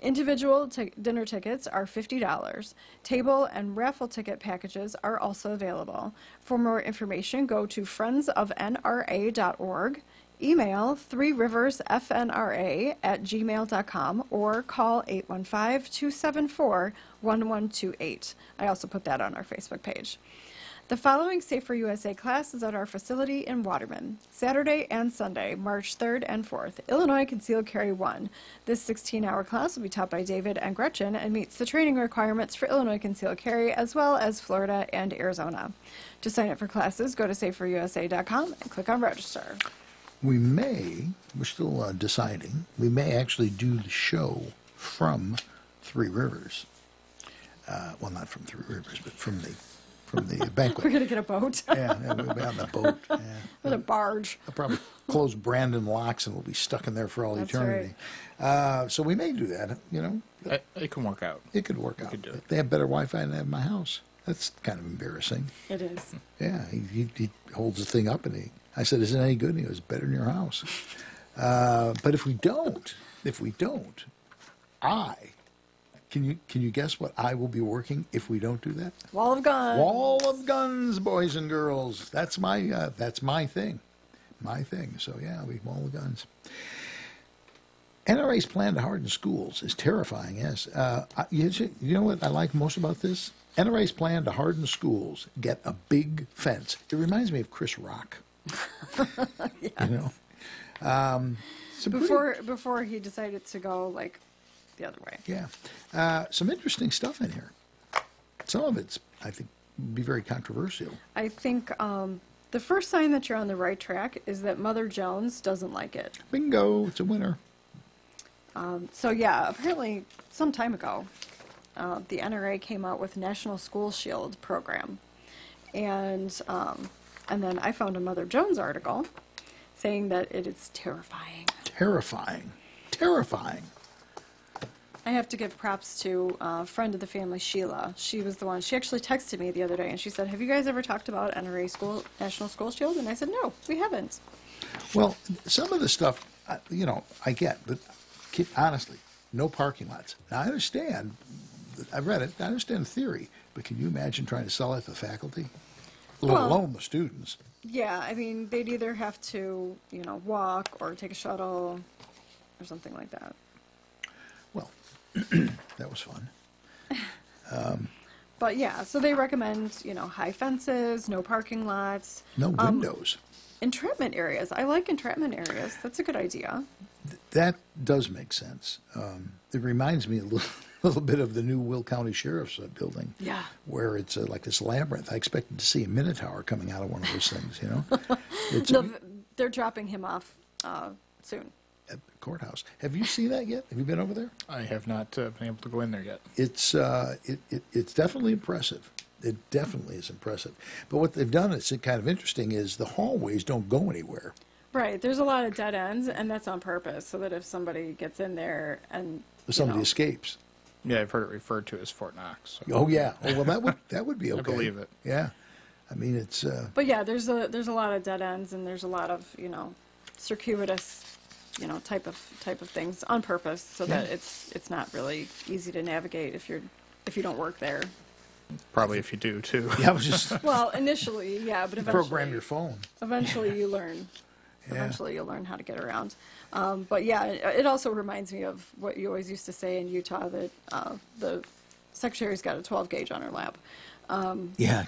Individual dinner tickets are $50. Table and raffle ticket packages are also available. For more information, go to friendsofnra.org. Email threeriversfnra@gmail.com or call 815-274-1128. I also put that on our Facebook page. The following Safe for USA class is at our facility in Waterman, Saturday and Sunday, March 3rd and 4th, Illinois Concealed Carry 1. This 16-hour class will be taught by David and Gretchen and meets the training requirements for Illinois Concealed Carry as well as Florida and Arizona. To sign up for classes, go to safeforusa.com and click on register. we're still deciding, we may actually do the show from Three Rivers. Well, not from Three Rivers, but from the banquet. We're going to get a boat. Yeah, we'll be on the boat. Yeah. With a barge. I'll probably close Brandon locks and we'll be stuck in there for all That's eternity. So we may do that, you know. It can work out. It could work out. Could do it. They have better Wi-Fi than I have in my house. That's kind of embarrassing. It is. Yeah, he holds the thing up and I said, "Is it any good?" And he goes, "Better than your house." But if we don't, can you guess what I will be working if we don't do that? Wall of guns. Wall of guns, boys and girls. That's my thing. My thing. So yeah, wall of guns. NRA's plan to harden schools is terrifying. Yes. You know what I like most about this? NRA's plan to harden schools, get a big fence. It reminds me of Chris Rock. Yes. You know. Before he decided to go like the other way. Yeah. Some interesting stuff in here. Some of it's, I think, be very controversial. I think the first sign that you're on the right track is that Mother Jones doesn't like it. Bingo, it's a winner. So yeah, apparently some time ago, the NRA came out with National School Shield program. And then I found a Mother Jones article saying that it is terrifying. Terrifying. I have to give props to a friend of the family, Sheila. She was the one, she actually texted me the other day and she said, "Have you guys ever talked about NRA National School Shield?" And I said, "No, we haven't." Well, some of the stuff, you know, I get, but honestly, no parking lots. Now, I understand, I've read it, I understand the theory, but can you imagine trying to sell it to the faculty? Let alone the students. Yeah, I mean, they'd either have to, you know, walk or take a shuttle or something like that. Well, that was fun. But yeah, so they recommend, you know, high fences, no parking lots. No windows. Entrapment areas. I like entrapment areas. That's a good idea. That does make sense. It reminds me a little bit of the new Will County Sheriff's building. Yeah. Where it's like this labyrinth. I expected to see a Minotaur coming out of one of those things, you know? They're dropping him off soon. At the courthouse. Have you seen that yet? Have you been over there? I have not been able to go in there yet. It's definitely impressive. It definitely is impressive. But what they've done that's kind of interesting is the hallways don't go anywhere. Right. There's a lot of dead ends, and that's on purpose, so that if somebody gets in there and somebody escapes. Yeah, I've heard it referred to as Fort Knox. So. Oh yeah. Oh well, that would be okay. I believe it. Yeah. I mean, it's. But yeah, there's a lot of dead ends, and there's a lot of circuitous, type of things on purpose, so that it's not really easy to navigate if you don't work there. Probably if you do too. Yeah, I was just. Well, initially, yeah, but eventually. Program your phone. Eventually, you learn. Yeah. Eventually, you'll learn how to get around. But yeah, it also reminds me of what you always used to say in Utah, that the secretary's got a 12 gauge on her lap. Yeah.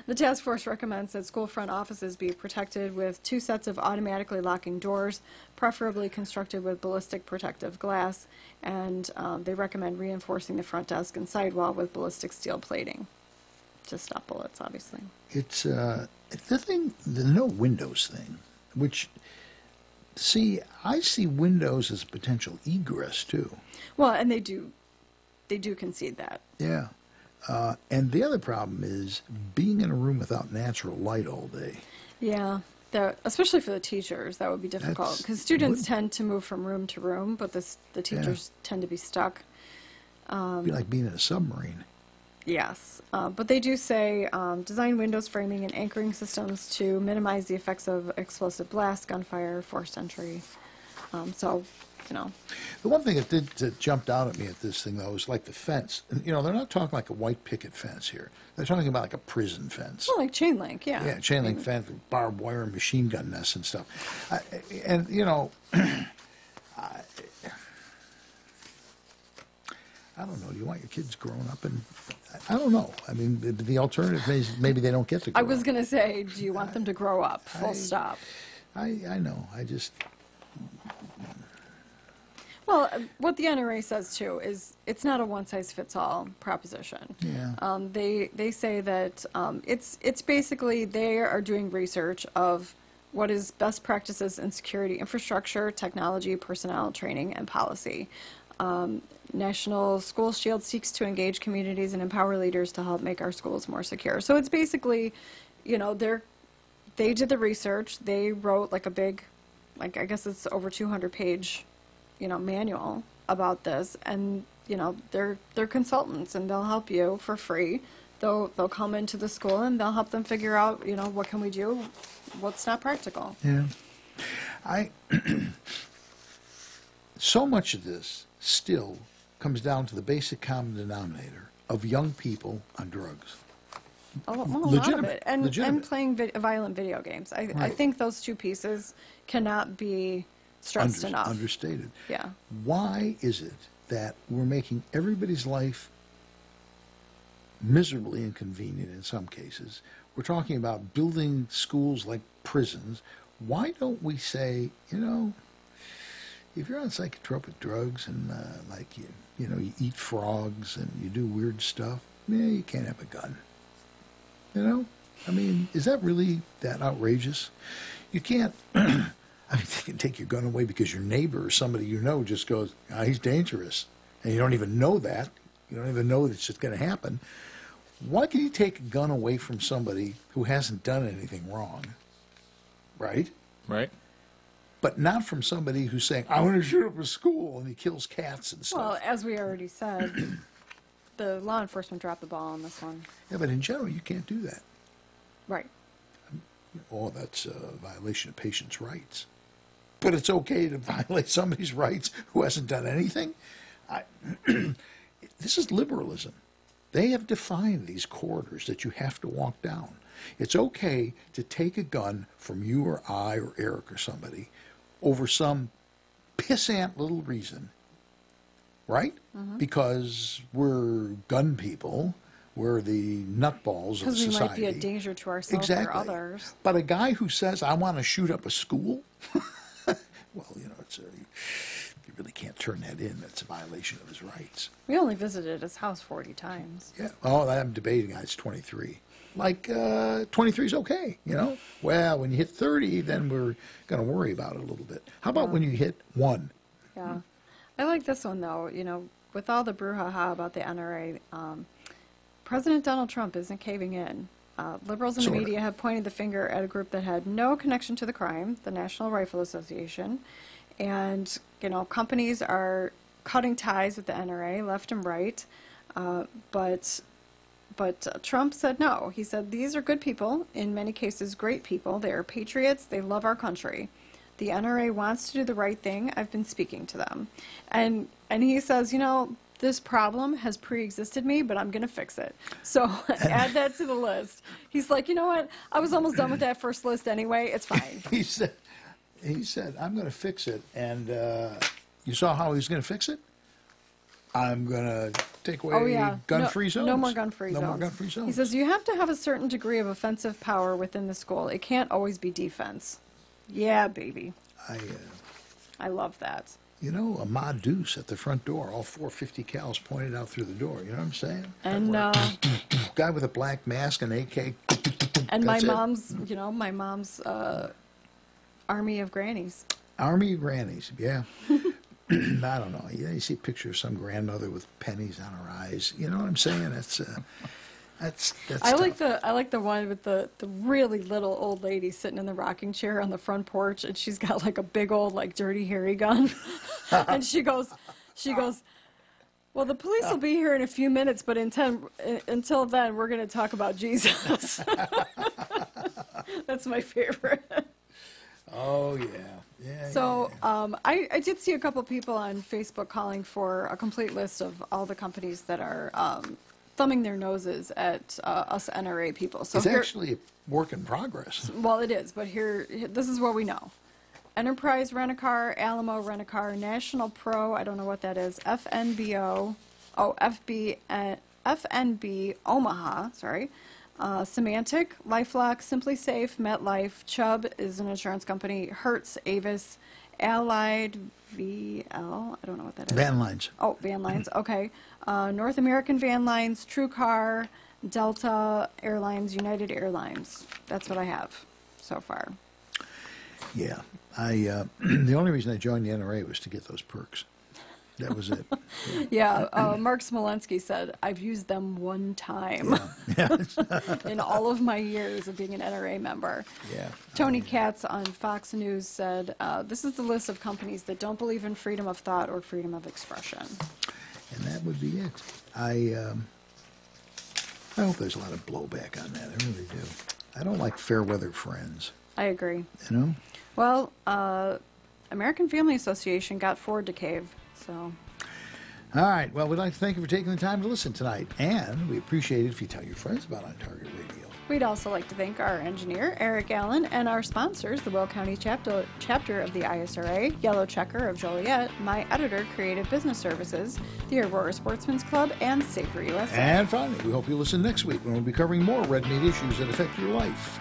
The task force recommends that school front offices be protected with 2 sets of automatically locking doors, preferably constructed with ballistic protective glass, and they recommend reinforcing the front desk and sidewall with ballistic steel plating to stop bullets, obviously. It's the no windows thing, which, I see windows as a potential egress too. Well, and they do concede that. Yeah. And the other problem is being in a room without natural light all day. Yeah, especially for the teachers, that would be difficult, because students tend to move from room to room, but the teachers tend to be stuck. It'd be like being in a submarine. Yes, but they do say design windows, framing, and anchoring systems to minimize the effects of explosive blast, gunfire, forced entry. The one thing that jumped out at me at this thing, though, is like the fence. And, they're not talking like a white picket fence here. They're talking about like a prison fence. Well, like chain link, yeah. Yeah, chain link fence with barbed wire and machine gun nests and stuff. I don't know. Do you want your kids growing up and... I don't know. I mean, the alternative is maybe they don't get to grow up. I was going to say, do you want them to grow up? Full stop. I know. I just... Well, what the NRA says, too, is it's not a one-size-fits-all proposition. Yeah. They say that it's basically they are doing research of what is best practices in security infrastructure, technology, personnel, training, and policy. National School Shield seeks to engage communities and empower leaders to help make our schools more secure. So it's basically, you know, they did the research. They wrote like a big, like I guess it's over 200-page, you know, manual about this. And you know, they're consultants, and they'll help you for free. They'll come into the school and they'll help them figure out, you know, what can we do, what's not practical. Yeah, so much of this still comes down to the basic common denominator of young people on drugs. A lot of it. And playing violent video games. I think those two pieces cannot be stressed enough. Understated. Yeah. Why is it that we're making everybody's life miserably inconvenient in some cases? We're talking about building schools like prisons. Why don't we say, you know, if you're on psychotropic drugs and like you know, you eat frogs and you do weird stuff, you can't have a gun. You know? I mean, is that really that outrageous? You can't, I mean, they can take your gun away because your neighbor or somebody you know just goes, he's dangerous. And you don't even know that. You don't even know that it's just going to happen. Why can you take a gun away from somebody who hasn't done anything wrong? Right? Right. But not from somebody who's saying, I want to shoot up a school, and he kills cats and stuff. Well, as we already said, the law enforcement dropped the ball on this one. Yeah, but in general, you can't do that. Right. Oh, that's a violation of patients' rights. But it's okay to violate somebody's rights who hasn't done anything? This is liberalism. They have defined these corridors that you have to walk down. It's okay to take a gun from you or I or Eric or somebody over some pissant little reason, right? Mm-hmm. Because we're gun people, we're the nutballs of society. Because we might be a danger to ourselves or others. But a guy who says, I want to shoot up a school, well, you know, you really can't turn that in. That's a violation of his rights. We only visited his house 40 times. Yeah. Oh, I'm debating. It's 23. Like, 23 is okay, you know? Well, when you hit 30, then we're going to worry about it a little bit. How about when you hit 1? Yeah. I like this one, though. You know, with all the brouhaha about the NRA, President Donald Trump isn't caving in. Liberals in the media have pointed the finger at a group that had no connection to the crime, the National Rifle Association. And, you know, companies are cutting ties with the NRA left and right. But Trump said no. He said, these are good people, in many cases great people. They are patriots. They love our country. The NRA wants to do the right thing. I've been speaking to them. And he says, you know, this problem has pre-existed me, but I'm going to fix it. So add that to the list. He's like, you know what? I was almost done with that first list anyway. It's fine. He said, I'm going to fix it. And you saw how he's going to fix it? I'm going to take away gun-free zones. No more gun-free zones. No more gun-free zones. He says you have to have a certain degree of offensive power within the school. It can't always be defense. Yeah, baby. I love that. You know, a Ma Deuce at the front door, all 450 cals pointed out through the door. You know what I'm saying? And guy with a black mask and AK. And my mom's army of grannies. Army of grannies, yeah. I don't know. You see a picture of some grandmother with pennies on her eyes. You know what I'm saying? That's I like the one with the really little old lady sitting in the rocking chair on the front porch, and she's got like a big old like dirty hairy gun, and she goes, well, the police will be here in a few minutes, but until then, we're going to talk about Jesus. That's my favorite. Oh yeah. So I did see a couple people on Facebook calling for a complete list of all the companies that are thumbing their noses at us NRA people. So it's actually a work in progress. Well, it is, but this is what we know. Enterprise Rent-A-Car, Alamo Rent-A-Car, National Pro, I don't know what that is, FNB Omaha, sorry. Symantec, LifeLock, Simply Safe, MetLife, Chubb is an insurance company, Hertz, Avis, Allied, VL, I don't know what that is. Van Lines. Oh, Van Lines, okay. North American Van Lines, TrueCar, Delta Airlines, United Airlines. That's what I have so far. Yeah. The only reason I joined the NRA was to get those perks. That was it. Yeah, Mark Smolensky said, I've used them one time in all of my years of being an NRA member. Yeah. Tony Katz on Fox News said, this is the list of companies that don't believe in freedom of thought or freedom of expression. And that would be it. I hope there's a lot of blowback on that. I really do. I don't like fair weather friends. I agree. You know? Well, American Family Association got Ford to cave. So. All right. Well, we'd like to thank you for taking the time to listen tonight. And we appreciate it if you tell your friends about On Target Radio. We'd also like to thank our engineer, Eric Allen, and our sponsors, the Will County chapter of the ISRA, Yellow Checker of Joliet, My Editor Creative Business Services, the Aurora Sportsman's Club, and Safer USA. And finally, we hope you listen next week when we'll be covering more red meat issues that affect your life.